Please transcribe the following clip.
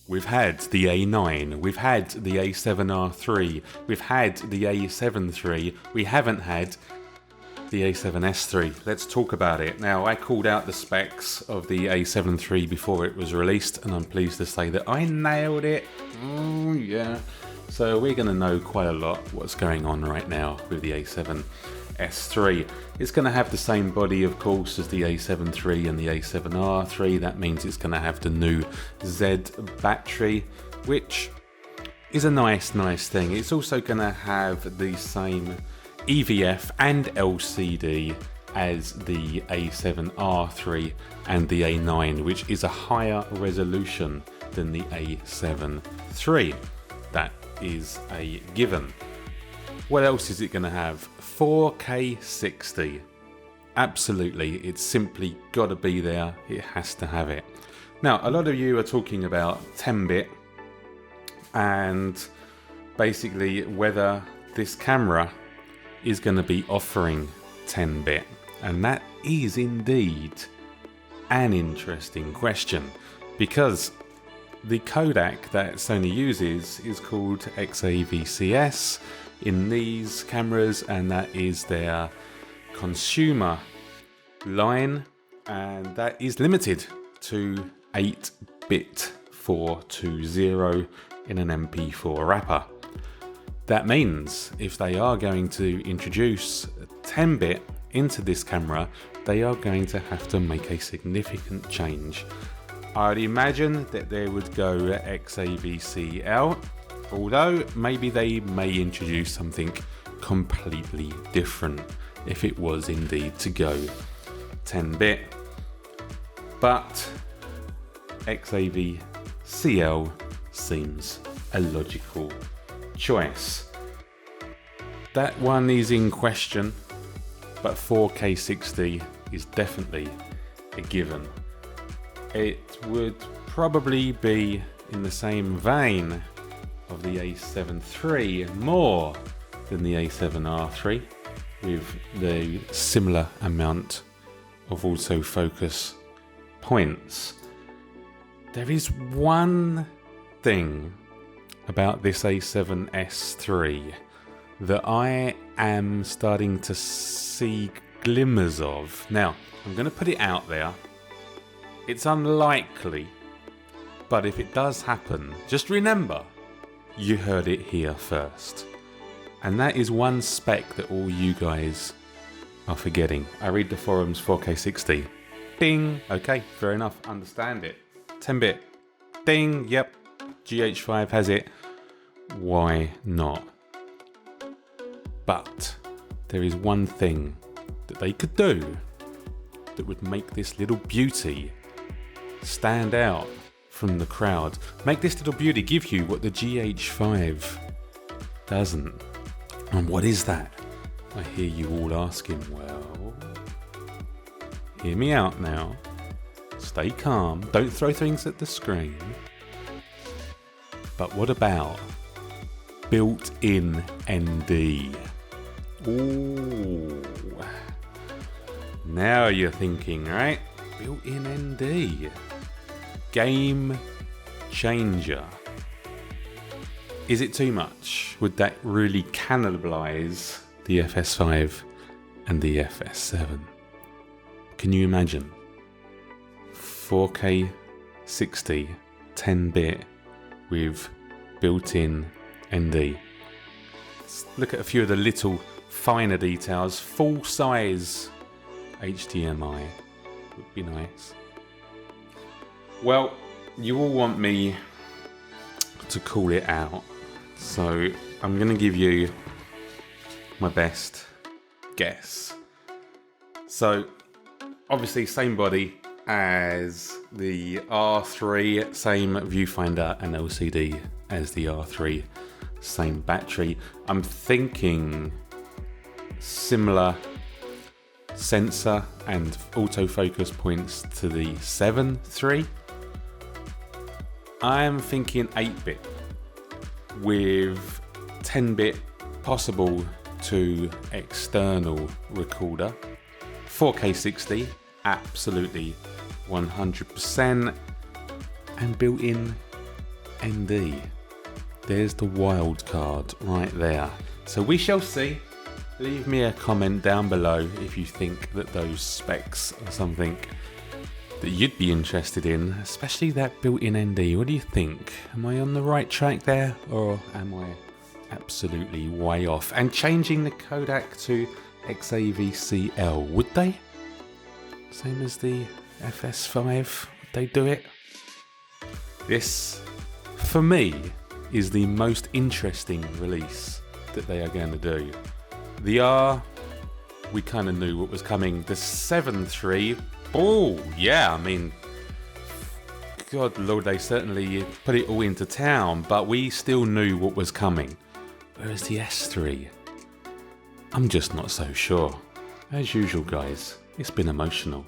We've had the A9, we've had the A7R3, we've had the A7 III, we haven't had the A7S III. Let's talk about it. Now, I called out the specs of the A7 III before it was released, and I'm pleased to say that I nailed it. Oh yeah. So we're going to know quite a lot what's going on right now with the A7S III. It's going to have the same body, of course, as the A7 III and the A7R3. That means it's going to have the new Z battery, which is a nice thing. It's also going to have the same EVF and LCD as the A7R3 and the A9, which is a higher resolution than the A7 III. That is a given. What else is it going to have? 4K 60. Absolutely, it's simply got to be there. It has to have it. Now, a lot of you are talking about 10-bit and basically whether this camera is going to be offering 10-bit, and that is indeed an interesting question, because the codec that Sony uses is called XAVCS in these cameras, and that is their consumer line, and that is limited to 8-bit 420 in an MP4 wrapper. That means if they are going to introduce 10-bit into this camera, they are going to have to make a significant change. I'd imagine that they would go XAVCL, although maybe they may introduce something completely different if it was indeed to go 10-bit. But XAVCL seems a logical choice. That one is in question, but 4K 60 is definitely a given. It would probably be in the same vein of the A7 III, more than the A7R3, with the similar amount of autofocus points. There is one thing about this A7S III that I am starting to see glimmers of. Now, I'm going to put it out there. It's unlikely, but if it does happen, just remember, you heard it here first. And that is one spec that all you guys are forgetting. I read the forums, 4K 60. Ding! Okay, fair enough, understand it. 10-bit. Ding! Yep, GH5 has it. Why not? But there is one thing that they could do that would make this little beauty stand out from the crowd. Make this little beauty give you what the GH5 doesn't. And what is that? I hear you all asking. Well, hear me out now. Stay calm. Don't throw things at the screen. But what about built-in ND? Ooh. Now you're thinking, right? Built-in ND. Game changer. Is it too much? Would that really cannibalize the FS5 and the FS7? Can you imagine? 4K 60 10-bit with built-in ND. Let's look at a few of the little finer details. Full size HDMI would be nice. Well, you all want me to call it out, so I'm going to give you my best guess. So, obviously, same body as the R3, same viewfinder and LCD as the R3, same battery. I'm thinking similar sensor and autofocus points to the 7 III. I'm thinking 8-bit with 10-bit possible to external recorder. 4K 60, absolutely 100%, and built-in ND. There's the wild card right there. So we shall see. Leave me a comment down below if you think that those specs are something that you'd be interested in, especially that built-in ND. What do you think? Am I on the right track there, or am I absolutely way off? And changing the codec to XAVCL, would they? Same as the FS5, would they do it? This, for me, is the most interesting release that they are going to do. The R, we kind of knew what was coming. The 7.3, oh yeah, I mean, God Lord, they certainly put it all into town, but we still knew what was coming. Whereas the S3, I'm just not so sure. As usual guys, it's been emotional.